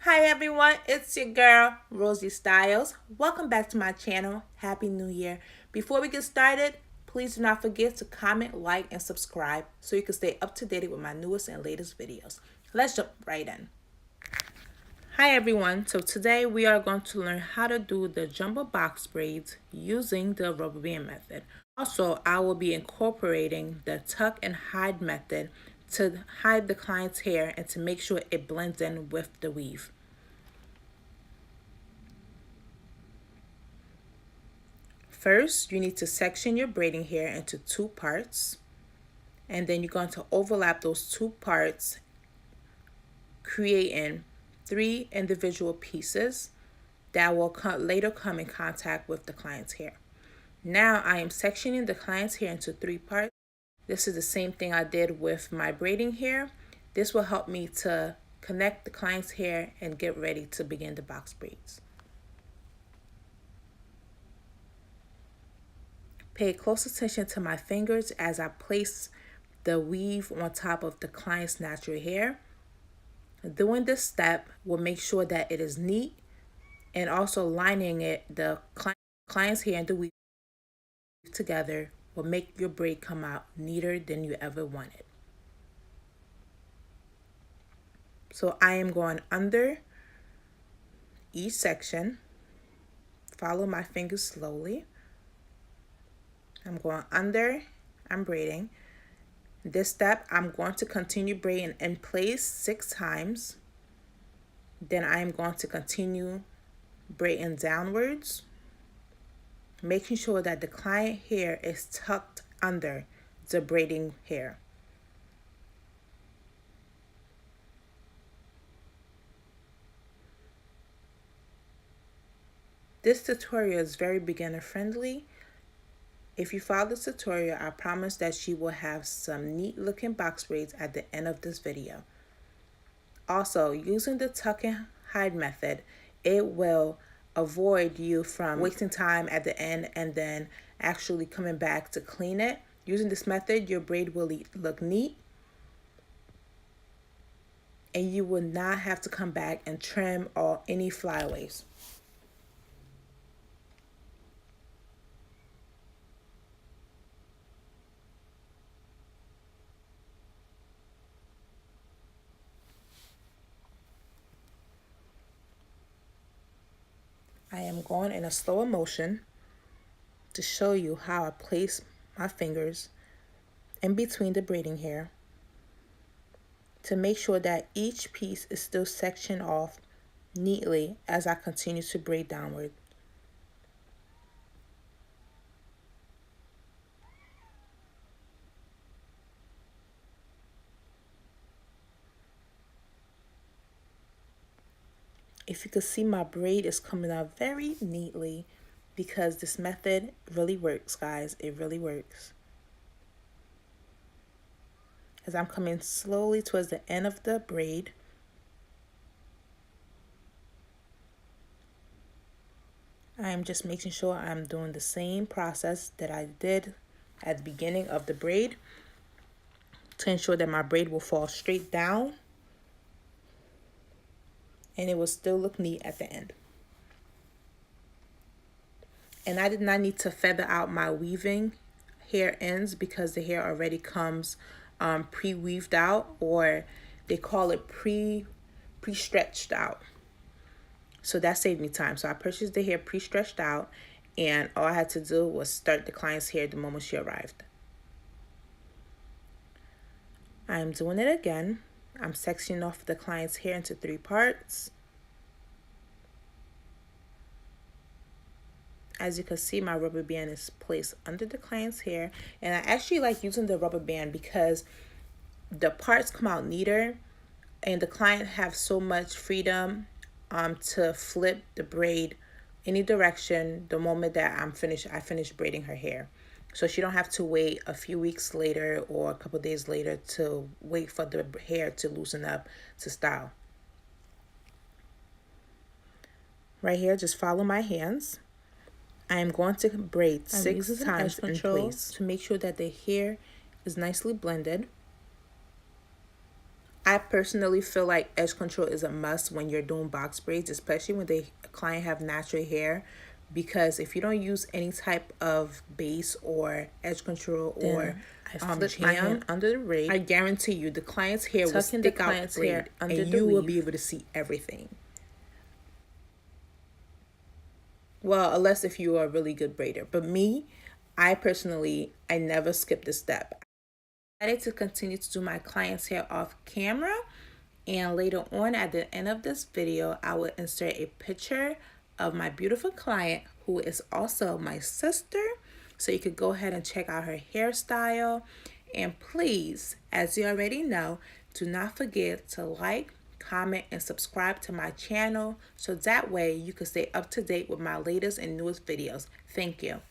Hi everyone, it's your girl Rosie Styles. Welcome back to my channel. Happy New Year. Before we get started, please do not forget to comment, like, and subscribe so you can stay up to date with my newest and latest videos. Let's jump right in. Hi everyone, so today we are going to learn how to do the jumbo box braids using the rubber band method. Also, I will be incorporating the tuck and hide method to hide the client's hair and to make sure it blends in with the weave. First, you need to section your braiding hair into two parts, and then you're going to overlap those two parts, creating 3 individual pieces that will later come in contact with the client's hair. Now I am sectioning the client's hair into 3 parts. This is the same thing I did with my braiding hair. This will help me to connect the client's hair and get ready to begin the box braids. Pay close attention to my fingers as I place the weave on top of the client's natural hair. Doing this step will make sure that it is neat, and also lining the client's hair and the weave together will make your braid come out neater than you ever wanted. So I am going under each section. Follow my fingers slowly. I'm going under, I'm braiding. This step, I'm going to continue braiding in place 6 times. Then I am going to continue braiding downwards, making sure that the client hair is tucked under the braiding hair. This tutorial is very beginner friendly. If you follow this tutorial, I promise that you will have some neat looking box braids at the end of this video. Also, using the tuck and hide method, it will avoid you from wasting time at the end and then actually coming back to clean it. Using this method, your braid will look neat, and you will not have to come back and trim or any flyaways. I am going in a slower motion to show you how I place my fingers in between the braiding hair to make sure that each piece is still sectioned off neatly as I continue to braid downward. If you could see, my braid is coming out very neatly because this method really works, guys. It really works. As I'm coming slowly towards the end of the braid, I am just making sure I'm doing the same process that I did at the beginning of the braid to ensure that my braid will fall straight down and it will still look neat at the end. And I did not need to feather out my weaving hair ends because the hair already comes pre-weaved out, or they call it pre-stretched out. So that saved me time. So I purchased the hair pre-stretched out, and all I had to do was start the client's hair the moment she arrived. I'm doing it again. I'm sectioning off the client's hair into 3 parts. As you can see, my rubber band is placed under the client's hair, and I actually like using the rubber band because the parts come out neater and the client have so much freedom to flip the braid any direction the moment that I finish braiding her hair. So she don't have to wait a few weeks later or a couple days later to wait for the hair to loosen up to style. Right here, just follow my hands. I am going to braid 6 times in place to make sure that the hair is nicely blended. I personally feel like edge control is a must when you're doing box braids, especially when the client have natural hair, because if you don't use any type of base or edge control or I flip my jam hand under the braid. I guarantee you the client's hair will Tuck in the stick out client's braid, hair under and the you will weave. be able to see everything. Well, unless if you are a really good braider. But me, I personally, I never skip this step. I decided to continue to do my client's hair off camera, and later on at the end of this video, I will insert a picture of my beautiful client who is also my sister, so you could go ahead and check out her hairstyle. And please, as you already know, do not forget to like, comment, and subscribe to my channel so that way you can stay up to date with my latest and newest videos. Thank you.